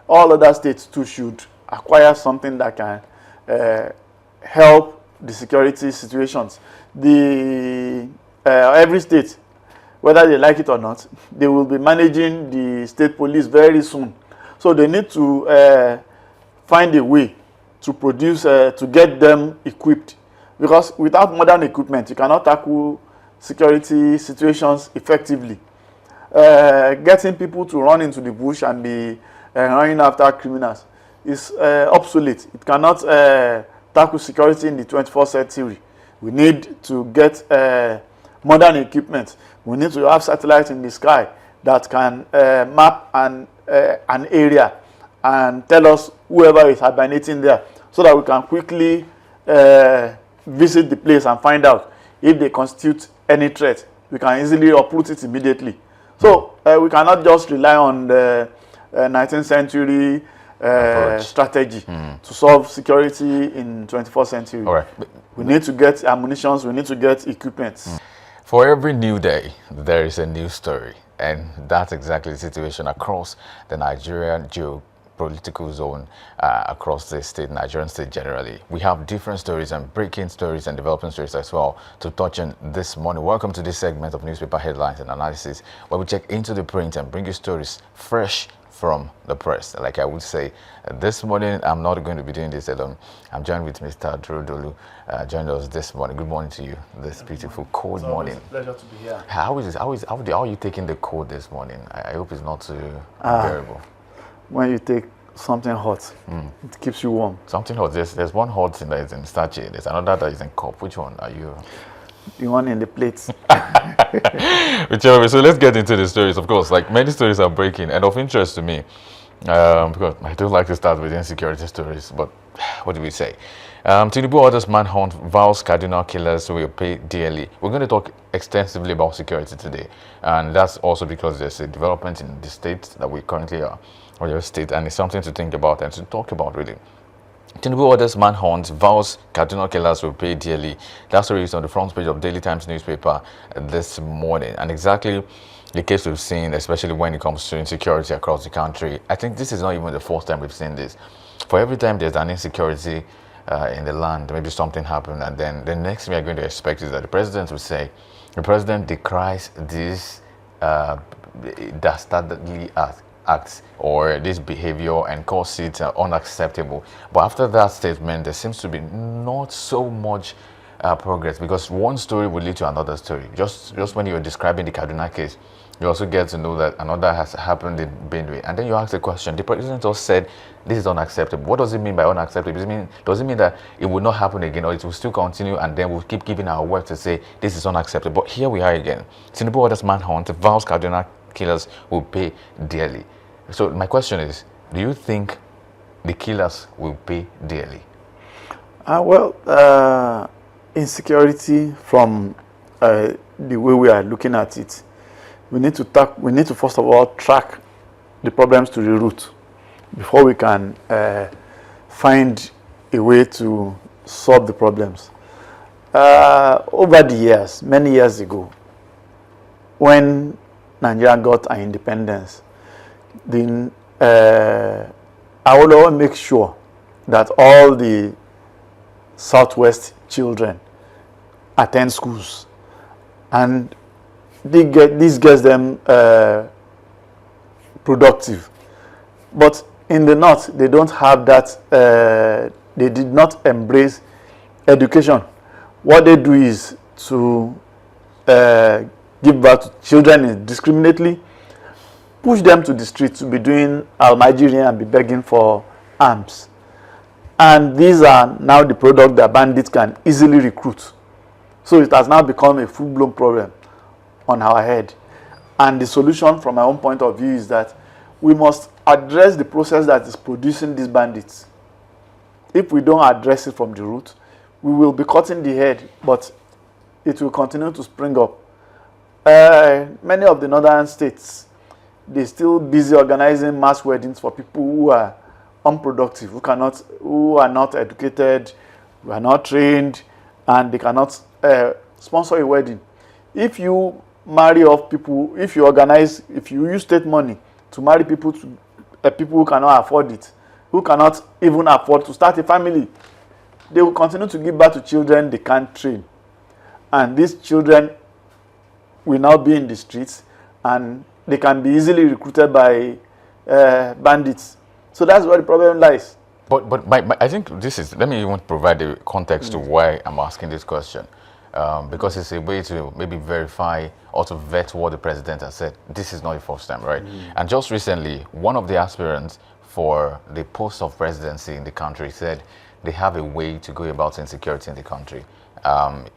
all other states too should acquire something that can help the security situations. Every state, whether they like it or not, they will be managing the state police very soon. So they need to find a way to produce, to get them equipped. Because without modern equipment, you cannot tackle security situations effectively. Getting people to run into the bush and be running after criminals is obsolete. It cannot tackle security in the 21st century. We need to get modern equipment. We need to have satellites in the sky that can map an area and tell us whoever is hibernating there, so that we can quickly visit the place and find out if they constitute any threat. We can easily uproot it immediately. So we cannot just rely on the 19th century strategy to solve security in 21st century. All right. We need to get ammunition, we need to get equipment. For every new day, there is a new story. And that's exactly the situation across the Nigerian geopolitical zone, across the state, Nigerian state generally. We have different stories and breaking stories and developing stories as well to touch on this morning. Welcome to this segment of newspaper headlines and analysis, where we check into the print and bring you stories fresh from the press. Like I would say, this morning I'm not going to be doing this alone. I'm joined with Mr. Dolu, joined us this morning. Good morning to you, this beautiful cold morning. It's a pleasure to be here. How are you taking the cold this morning? I hope it's not too unbearable. When you take something hot, it keeps you warm. Something hot. There's one hot thing that is in starchy. There's another that is in cup. Which one are you? The one in the plates. Whichever way. So let's get into the stories. Of course, like many stories are breaking and of interest to me, because I do like to start with insecurity stories. But what do we say? Tinubu orders manhunt, vows cardinal killers will pay dearly. We're going to talk extensively about security today, and that's also because there's a development in the state that we currently are, or your state, and it's something to think about and to talk about really. Tinubu orders manhunt, vows cardinal killers will pay dearly. That story is on the front page of Daily Times newspaper this morning, and exactly the case we've seen, especially when it comes to insecurity across the country. I think this is not even the first time we've seen this. For every time there's an insecurity in the land, maybe something happened, and then the next thing we are going to expect is that the president will say, the president decries this dastardly acts or this behavior and calls it unacceptable. But after that statement, there seems to be not so much progress, because one story will lead to another story. Just when you're describing the Kaduna case, you also get to know that another has happened in Benue, and then you ask the question, the president also said this is unacceptable. What does it mean by unacceptable? Does it mean that it will not happen again, or it will still continue, and then we'll keep giving our word to say this is unacceptable? But here we are again. Tinubu orders manhunt, vows cardinal killers will pay dearly. So my question is, do you think the killers will pay dearly? Insecurity, from the way we are looking at it, we need to first of all track the problems to the root before we can find a way to solve the problems. Over the years, many years ago, when Nigeria got our independence, then I would always make sure that all the Southwest children attend schools, and this gets them productive. But in the North, they don't have that. They did not embrace education. What they do is to give birth to children indiscriminately, push them to the streets to be doing Almajiri and be begging for arms. And these are now the product that bandits can easily recruit. So it has now become a full-blown problem on our head. And the solution from my own point of view is that we must address the process that is producing these bandits. If we don't address it from the root, we will be cutting the head, but it will continue to spring up. Many of the northern states, they're still busy organizing mass weddings for people who are unproductive, who are not educated, who are not trained, and they cannot sponsor a wedding. If you marry off people, if you use state money to marry people to people who cannot afford it, who cannot even afford to start a family. They will continue to give birth to children they can't train. And these children will now be in the streets, and they can be easily recruited by bandits. So that's where the problem lies. But I think this is, let me even provide the context to why I'm asking this question. Because it's a way to maybe verify or to vet what the president has said. This is not the first time, right? And just recently, one of the aspirants for the post of presidency in the country said they have a way to go about insecurity in the country.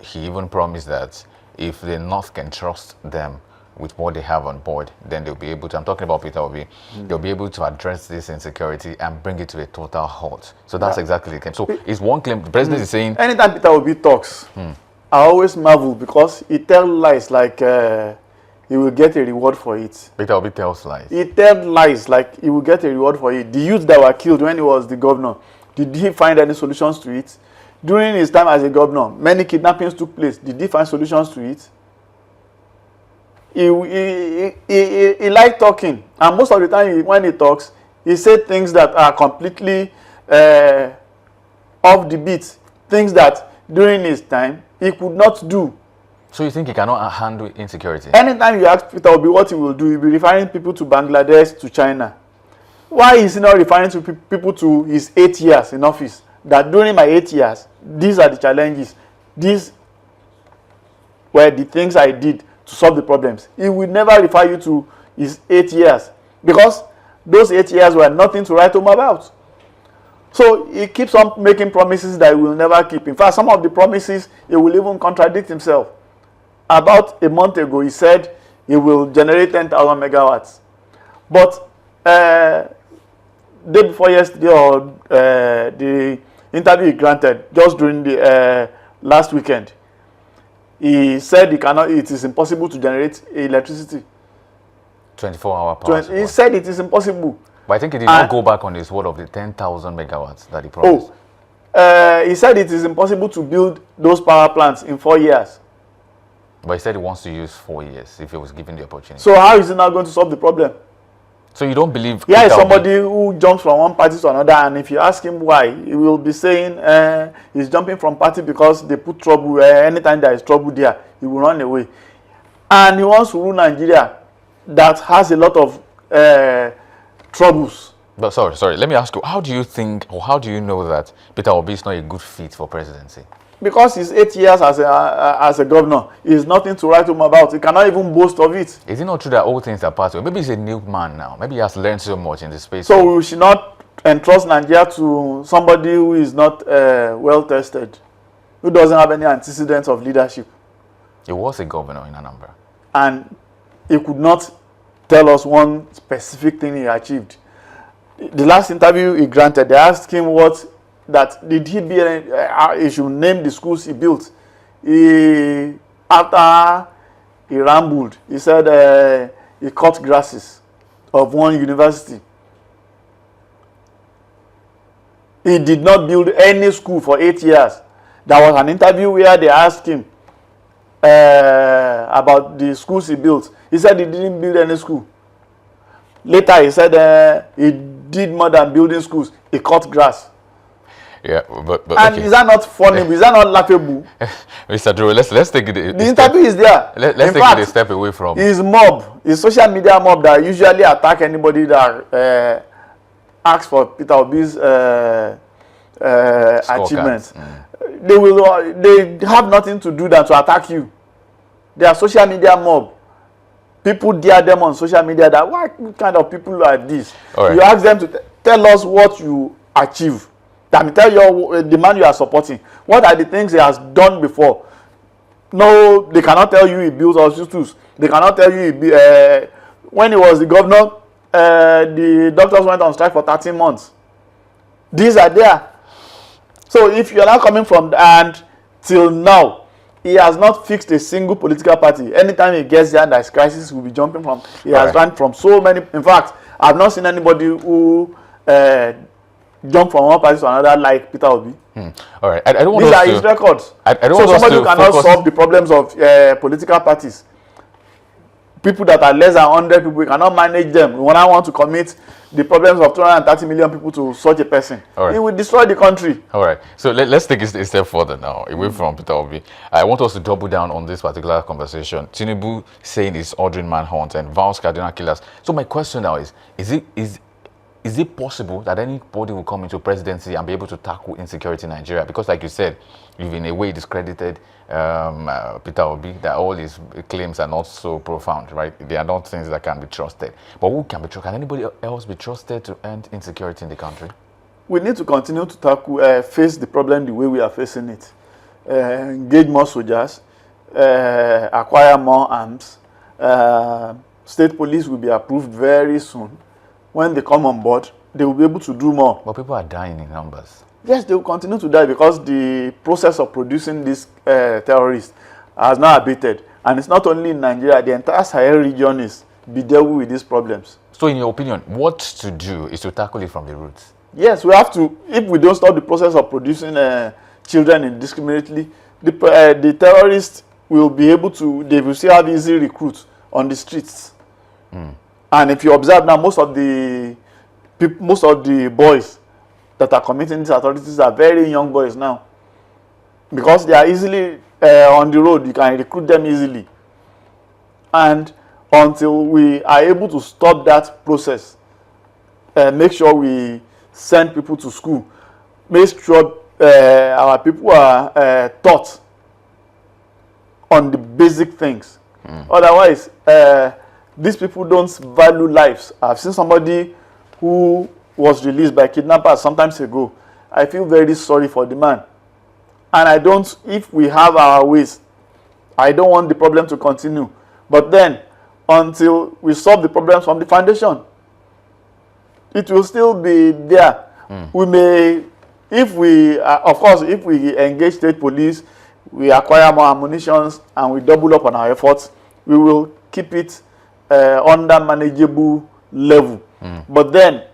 He even promised that if the North can trust them with what they have on board, then they'll be able to, I'm talking about Peter Obi, they'll be able to address this insecurity and bring it to a total halt. So that's exactly the claim. So it's one claim, the president is saying... Anytime Peter Obi talks, I always marvel because he tells lies like he will get a reward for it. Peter Obi tells lies. He tells lies like he will get a reward for it. The youth that were killed when he was the governor, did he find any solutions to it? During his time as a governor, many kidnappings took place. Did he find solutions to it? He liked talking, and most of the time when he talks, he said things that are completely off the beat, things that during his time he could not do. So you think he cannot handle insecurity? Anytime you ask Peter Obi what he will do, he'll be referring people to Bangladesh, to China. Why is he not referring to people to his 8 years in office? That during my 8 years, these are the challenges. These were the things I did to solve the problems. He will never refer you to his 8 years because those 8 years were nothing to write home about. So he keeps on making promises that he will never keep. In fact, some of the promises, he will even contradict himself. About a month ago, he said he will generate 10,000 megawatts. But day before yesterday, or the interview he granted just during the last weekend, he said it is impossible to generate electricity. 24-hour power. He said it is impossible. But I think he did not go back on his word of the 10,000 megawatts that he promised. He said it is impossible to build those power plants in 4 years. But he said he wants to use 4 years if he was given the opportunity. So how is he not going to solve the problem? So you don't believe... Here is somebody who jumps from one party to another, and if you ask him why, he will be saying he's jumping from party because they put trouble. Anytime there is trouble there, he will run away. And he wants to rule Nigeria that has a lot of troubles. But sorry, let me ask you, how do you think, or how do you know that Peter Obi is not a good fit for presidency? Because his 8 years as a governor is nothing to write home about. He cannot even boast of it. Is it not true that all things are passed away? Maybe he's a new man now. Maybe he has learned so much in the space. So we should not entrust Nigeria to somebody who is not well tested, who doesn't have any antecedents of leadership. He was a governor in Anambra. And he could not tell us one specific thing he achieved. The last interview he granted, they asked him did he he should name the schools he built. After he rambled, he said he cut grasses of one university. He did not build any school for 8 years. There was an interview where they asked him about the schools he built. He said he didn't build any school. Later he said he did more than building schools. He cut grass. Yeah, but and okay. Is that not funny? Is that not laughable? Mr. Drew, let's take it. The interview is there. Let's take it a step away from his mob, his social media mob that usually attack anybody that asks for Peter Obi's achievements. They have nothing to do than to attack you. They are social media mob. People dare them on social media that what kind of people are these? Right. You ask them to tell us what you achieve. Tell you the man you are supporting. What are the things he has done before? No, they cannot tell you he built hospitals. They cannot tell you when he was the governor, the doctors went on strike for 13 months. These are there. So if you are not coming from and till now, he has not fixed a single political party. Anytime he gets there, there's crisis, will be jumping from. He has run from so many. In fact, I've not seen anybody who jump from one party to another like Peter Obi. All right, I don't want these are to, his records. I don't so want somebody to who cannot solve the problems of political parties. people that are less than 100 people, we cannot manage them. We now want to commit the problems of 230 million people to such a person. Right. It will destroy the country. All right. So let's take it a step further now, away from Peter Obi. I want us to double down on this particular conversation. Tinubu saying he's ordering manhunt and vows cardinal killers. So my question now is it possible that anybody will come into presidency and be able to tackle insecurity in Nigeria? Because like you said, you've in a way discredited Peter Obi, that all his claims are not so profound, right? They are not things that can be trusted. But who can be trusted? Can anybody else be trusted to end insecurity in the country? We need to continue to tackle, face the problem the way we are facing it. Engage more soldiers, acquire more arms. State police will be approved very soon. When they come on board, they will be able to do more. But people are dying in numbers. Yes, they will continue to die because the process of producing these terrorists has now abated. And it's not only in Nigeria, the entire Sahel region is bedeviled with these problems. So in your opinion, what to do is to tackle it from the roots? Yes, we have to. If we don't stop the process of producing children indiscriminately, the terrorists will be able to, they will still have easy recruits on the streets. And if you observe now, most of the boys that are committing these atrocities are very young boys now. Because they are easily on the road, you can recruit them easily. And until we are able to stop that process, make sure we send people to school, make sure our people are taught on the basic things. Otherwise, these people don't value lives. I've seen somebody who was released by kidnappers some time ago. I feel very sorry for the man. And I don't, if we have our ways, I don't want the problem to continue. But then, until we solve the problems from the foundation, it will still be there. We may, if we, of course, if we engage state police, we acquire more ammunition and we double up on our efforts, we will keep it under manageable level. But then,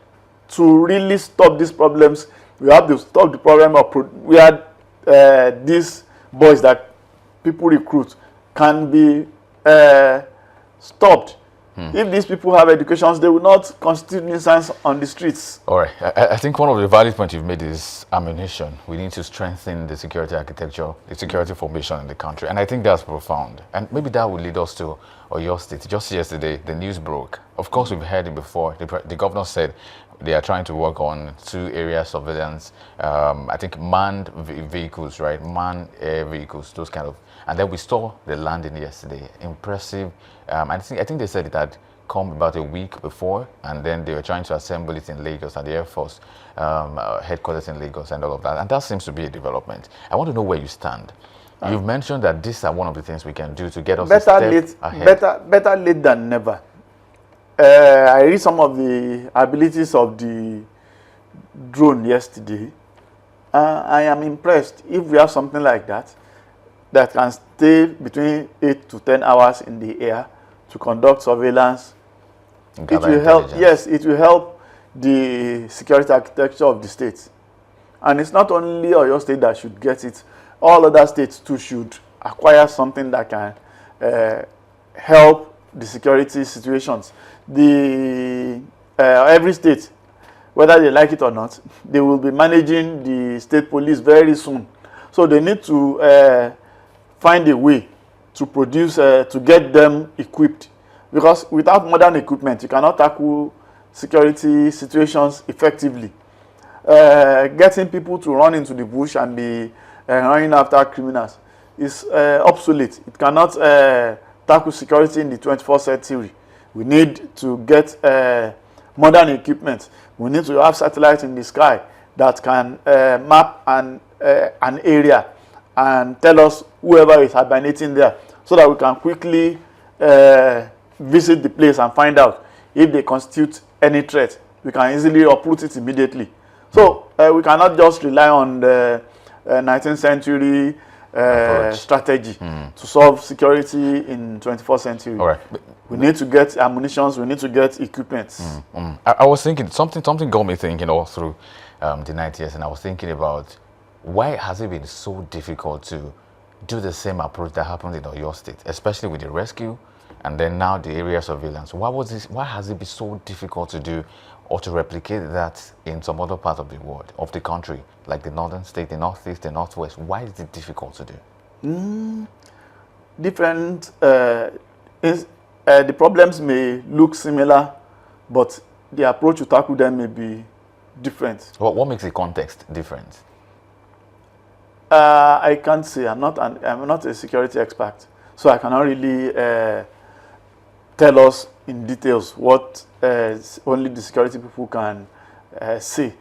to really stop these problems, we have to stop the problem of we had these boys that people recruit can be stopped. If these people have educations, they will not constitute nuisance on the streets. All right. I think one of the valid points you've made is ammunition. We need to strengthen the security architecture, the security formation in the country. And I think that's profound. And maybe that will lead us to Oyo State. Just yesterday, the news broke. Of course, we've heard it before. The governor said they are trying to work on 2 area surveillance. I think manned vehicles, right? Manned air vehicles, those kind of. And then we saw the landing yesterday. Impressive. I think they said it had come about a week before, and then they were trying to assemble it in Lagos at the Air Force headquarters in Lagos and all of that. And that seems to be a development. I want to know where you stand. You've mentioned that these are one of the things we can do to get us a step ahead. Better late than never. I read some of the abilities of the drone yesterday. I am impressed. If we have something like that can stay between 8 to 10 hours in the air to conduct surveillance, it will help. Yes, it will help the security architecture of the state. And it's not only Oyo State that should get it. All other states too should acquire something that can help the security situations. Every state, whether they like it or not, they will be managing the state police very soon. So they need to find a way to produce, to get them equipped. Because without modern equipment, you cannot tackle security situations effectively. Getting people to run into the bush and be running after criminals is obsolete. It cannot tackle security in the 21st century. We need to get modern equipment. We need to have satellites in the sky that can map an area and tell us whoever is hibernating there, so that we can quickly visit the place and find out if they constitute any threat. We can easily uproot it immediately. So we cannot just rely on the 19th century strategy to solve security in 21st century. All right. We need to get ammunitions, we need to get equipment. I was thinking, something got me thinking all through the 90s, and I was thinking about why has it been so difficult to do the same approach that happened in Oyo State, especially with the rescue and then now the area surveillance. Why has it been so difficult to do or to replicate that in some other part of the world, of the country, like the northern state, the northeast, the northwest? Why is it difficult to do? Different, the problems may look similar, but the approach to tackle them may be different. What makes the context different? I can't say. I'm not a security expert, so I cannot really tell us in details what only the security people can say.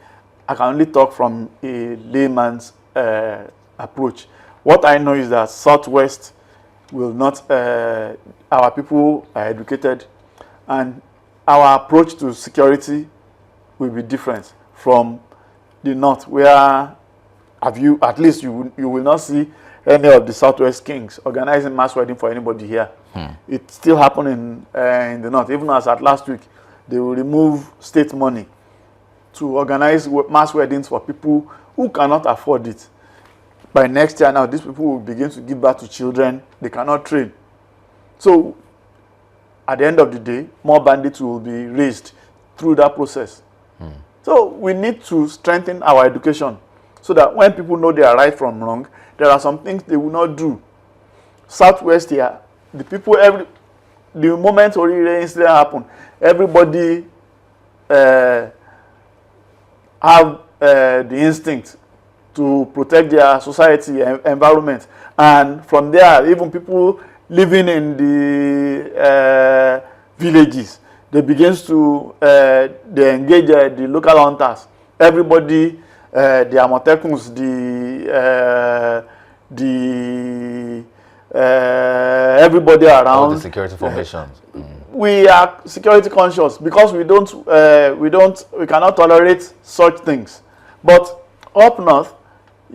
I can only talk from a layman's approach. What I know is that Southwest will not, our people are educated, and our approach to security will be different from the North, where at least you will not see any of the Southwest kings organizing mass wedding for anybody here. It still happening in the North. Even as at last week, they will remove state money to organize mass weddings for people who cannot afford it. By next year now, these people will begin to give birth to children they cannot train. So at the end of the day, more bandits will be raised through that process. So we need to strengthen our education so that when people know they are right from wrong, there are some things they will not do. Southwest here, the people, the moment Orire incident happened, everybody have the instinct to protect their society and environment. And from there, even people living in the villages, they begins to they engage the local hunters. Everybody, the Amotekuns, everybody around. All the security formations. We are security conscious because we cannot tolerate such things. But up north,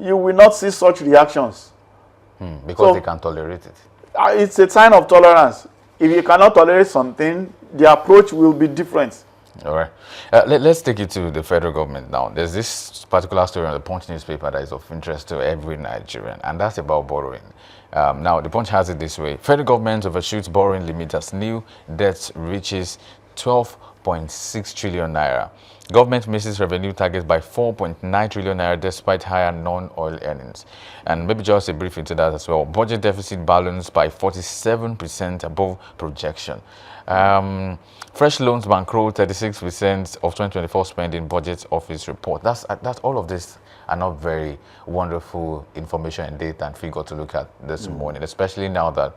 you will not see such reactions. Because they can tolerate it. It's a sign of tolerance. If you cannot tolerate something, the approach will be different. All right. Let's take it to the federal government now. There's this particular story on the Punch newspaper that is of interest to every Nigerian, and that's about borrowing. Now, the Punch has it this way. Federal government overshoots borrowing limit as new debt reaches 12.6 trillion naira. Government misses revenue targets by 4.9 trillion naira despite higher non-oil earnings. And maybe just a brief into that as well. Budget deficit balance by 47% above projection. Fresh loans bankroll 36% of 2024 spending, budget office report. That's all of this are not very wonderful information and data and figure to look at this morning, especially now that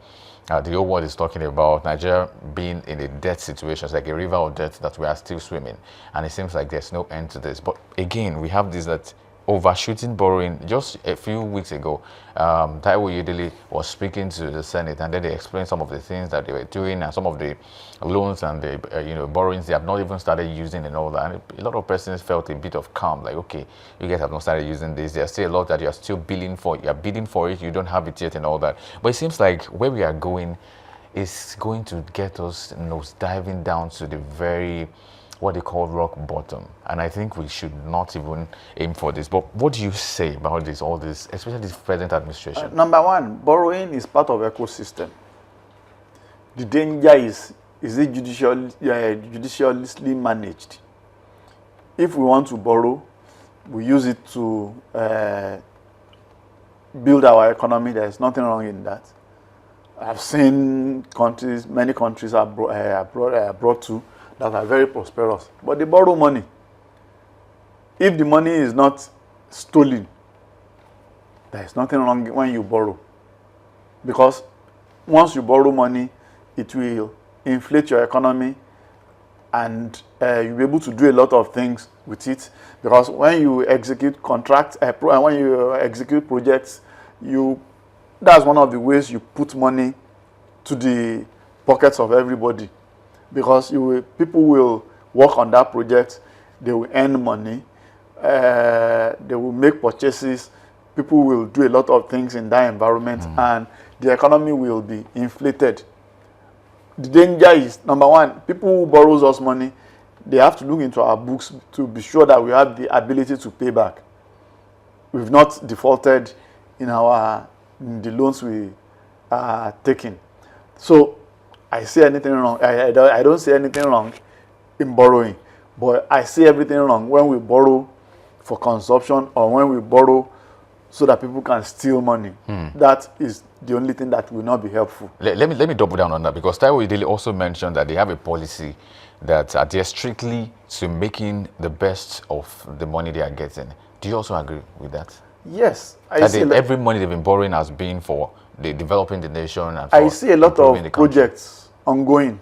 the whole world is talking about Nigeria being in a debt situation. It's like a river of debt that we are still swimming, and it seems like there's no end to this. But again, we have this that overshooting borrowing. Just a few weeks ago, Taiwo Yedele was speaking to the Senate, and then they explained some of the things that they were doing and some of the loans and the borrowings they have not even started using and all that. And a lot of persons felt a bit of calm, like, okay, you guys have not started using this. There's still a lot that you are still bidding for. You are bidding for it. You don't have it yet and all that. But it seems like where we are going is going to get us nose diving down to the very what they call rock bottom, and I think we should not even aim for this. But what do you say about this, all this, especially this present administration? Number one, borrowing is part of ecosystem. The danger is it judicially managed. If we want to borrow, we use it to build our economy. There is nothing wrong in that. I've seen countries, many countries are brought to that are very prosperous, but they borrow money. If the money is not stolen, there is nothing wrong when you borrow. Because once you borrow money, it will inflate your economy, and you'll be able to do a lot of things with it. Because when you execute contracts, when you execute projects, that's one of the ways you put money to the pockets of everybody. Because people will work on that project, they will earn money, they will make purchases, people will do a lot of things in that environment, and the economy will be inflated. The danger is, number one, people who borrow us money, they have to look into our books to be sure that we have the ability to pay back. We've not defaulted in the loans we are taking. So I see anything wrong. I don't see anything wrong in borrowing, but I see everything wrong when we borrow for consumption or when we borrow so that people can steal money. That is the only thing that will not be helpful. Let me double down on that, because Taiwo Idele also mentioned that they have a policy that adheres strictly to making the best of the money they are getting. Do you also agree with that? Yes, Every money they've been borrowing has been for the developing the nation and for I see a lot improving the of country. projects ongoing.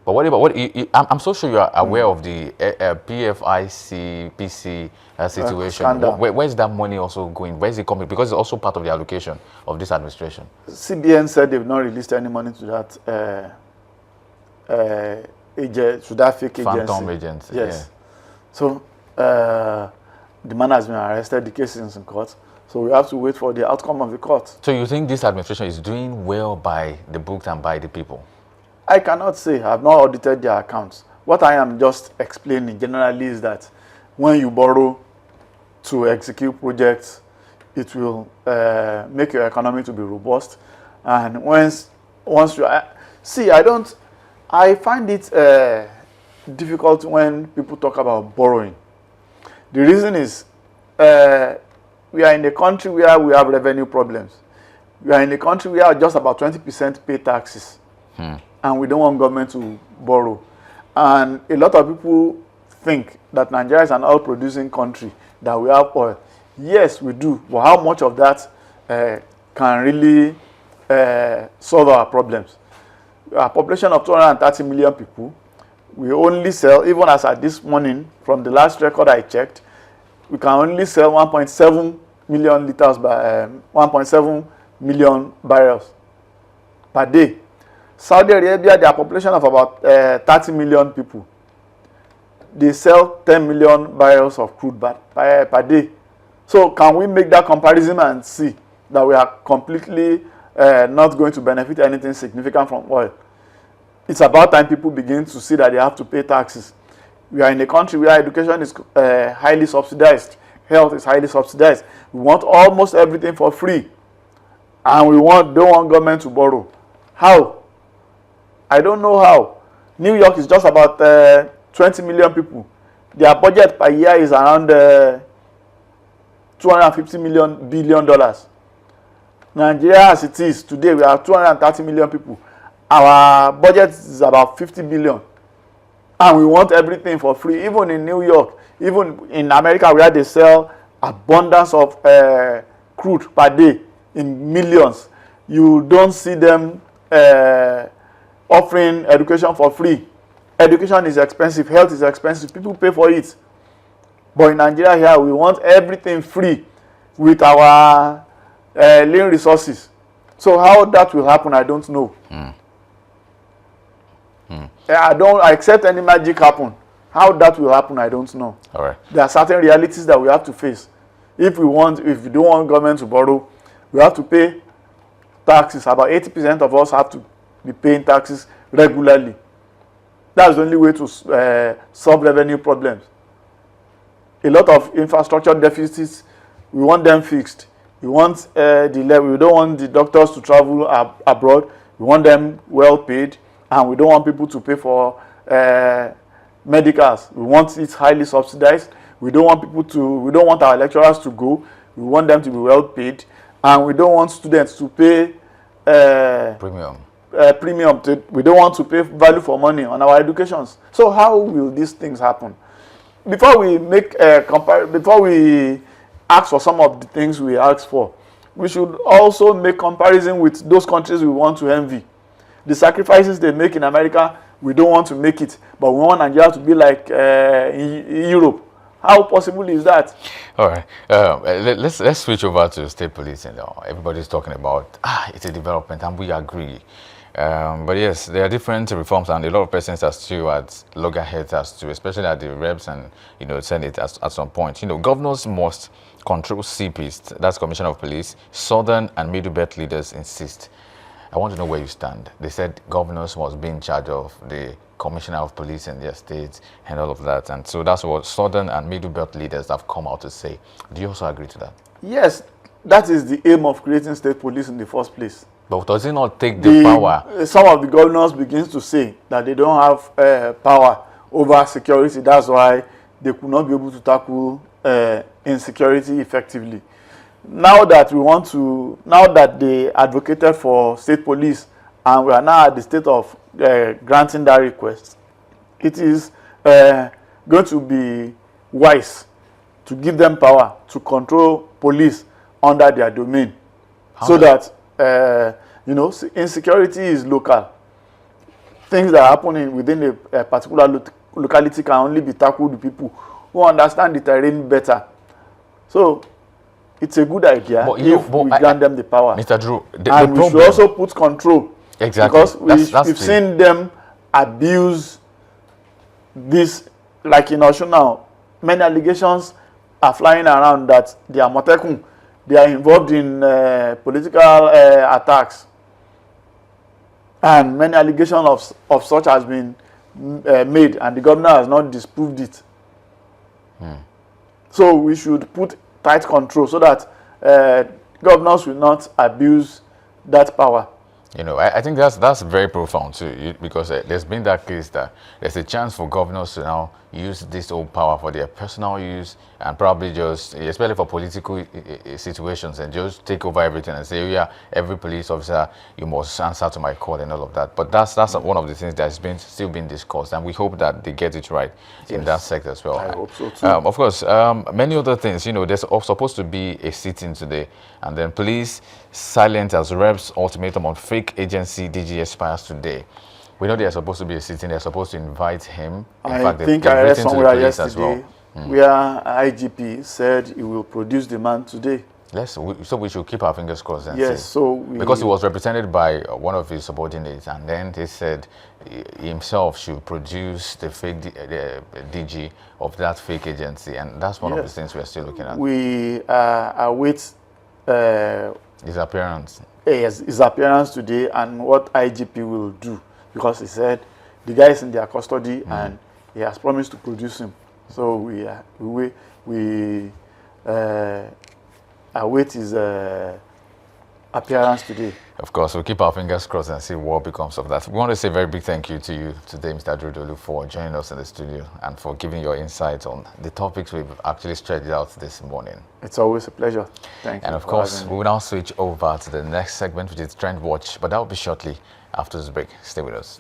But what about I'm so sure you are aware of the PFIC PC situation. Where's that money also going? Where is it coming? Because it's also part of the allocation of this administration. CBN said they've not released any money to that to that fake Phantom agency. agency. Yes. Yeah. So the man has been arrested. The case is in court. So we have to wait for the outcome of the court. So you think this administration is doing well by the books and by the people? I cannot say. I have not audited their accounts. What I am just explaining generally is that when you borrow to execute projects, it will make your economy to be robust. And once you see, I find it difficult when people talk about borrowing. The reason is we are in a country where we have revenue problems. We are in a country where just about 20% pay taxes. And we don't want government to borrow. And a lot of people think that Nigeria is an oil-producing country, that we have oil. Yes, we do. But how much of that can really solve our problems? A population of 230 million people. We only sell, even as at this morning, from the last record I checked, we can only sell 1.7 million liters by 1.7 million barrels per day. Saudi Arabia, their population of about 30 million people, they sell 10 million barrels of crude per day. So can we make that comparison and see that we are completely not going to benefit anything significant from oil? It's about time people begin to see that they have to pay taxes. We are in a country where education is highly subsidized, health is highly subsidized. We want almost everything for free, and we don't want government to borrow. How? I don't know how. New York is just about 20 million people. Their budget per year is around $250 billion. Nigeria, as it is today, we have 230 million people. Our budget is about 50 billion. And we want everything for free. Even in New York, even in America, where they sell abundance of crude per day in millions, you don't see them offering education for free. Education is expensive, health is expensive, people pay for it. But in Nigeria here, we want everything free with our lean resources. So how that will happen, I don't know. I don't accept any magic happen. How that will happen, I don't know. All right. There are certain realities that we have to face. If we don't want government to borrow, we have to pay taxes. About 80% of us have to be paying taxes regularly. That's the only way to solve revenue problems. A lot of infrastructure deficits, we want them fixed. We want we don't want the doctors to travel abroad. We want them well paid, and we don't want people to pay for medicals. We want it highly subsidized. We don't want our lecturers to go. We want them to be well paid, and we don't want students to pay Premium. We don't want to pay value for money on our educations. So how will these things happen? Before we make before we ask for some of the things we ask for, we should also make comparison with those countries we want to envy. The sacrifices they make in America, we don't want to make it, but we want Nigeria to be like in Europe. How possible is that? All right. Let's switch over to state policing now. Everybody's talking about it's a development, and we agree. But yes, there are different reforms, and a lot of persons are still at loggerheads as to, especially at the reps and Senate at some point. Governors must control CPs, that's Commissioner of Police. Southern and Middle Belt leaders insist. I want to know where you stand. They said governors must be in charge of the Commissioner of Police in their states and all of that. And so that's what Southern and Middle Belt leaders have come out to say. Do you also agree to that? Yes, that is the aim of creating state police in the first place. But does it not take the power? Some of the governors begins to say that they don't have power over security. That's why they could not be able to tackle insecurity effectively. Now that they advocated for state police, and we are now at the state of granting that request, it is going to be wise to give them power to control police under their domain. So that insecurity is local. Things that are happening within a particular locality can only be tackled with people who understand the terrain better. So it's a good idea if we grant them the power. Mr. Drew, we should also put control. Exactly. Because we've seen them abuse this, like in Osho now. Many allegations are flying around that they are Motekun. They are involved in political attacks. And many allegations of such has been made, and the governor has not disproved it. So we should put tight control so that governors will not abuse that power. I think that's very profound too, because there's been that case that there's a chance for governors to now use this old power for their personal use, and probably just, especially for political situations, and just take over everything and say, yeah, every police officer, you must answer to my call and all of that. But that's one of the things that's still being discussed, and we hope that they get it right in that sector as well. I hope so too. Of course, many other things. There's supposed to be a sit-in today, and then police silent as reps ultimatum on fake agency DG expires today. We know there's supposed to be a sit-in. They're supposed to invite him. I think I read somewhere yesterday where IGP said he will produce the man today. So we should keep our fingers crossed and see. Because he was represented by one of his subordinates, and then they said he himself should produce the fake DG of that fake agency, and that's one of the things we're still looking at. We await his appearance. His appearance today, and what IGP will do, because he said the guy is in their custody and he has promised to produce him. So we await his appearance today. Of course, we'll keep our fingers crossed and see what becomes of that. We want to say a very big thank you to you today, Mr. Drew, for joining us in the studio and for giving your insights on the topics we've actually stretched out this morning. It's always a pleasure. Thank you. And of course, we will now switch over to the next segment, which is Trend Watch, but that will be shortly after this break. Stay with us.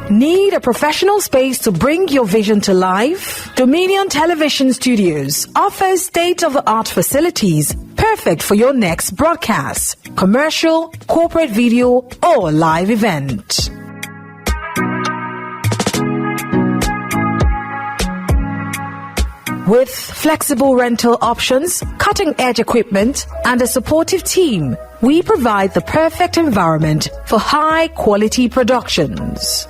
Need a professional space to bring your vision to life? Dominion Television Studios offers state-of-the-art facilities perfect for your next broadcast, commercial, corporate video, or live event. With flexible rental options, cutting-edge equipment, and a supportive team, we provide the perfect environment for high-quality productions.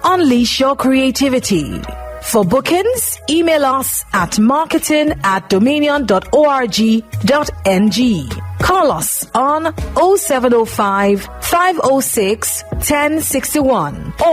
Unleash your creativity. For bookings, email us at marketing@dominion.org.ng. Call us on 0705 506 1061.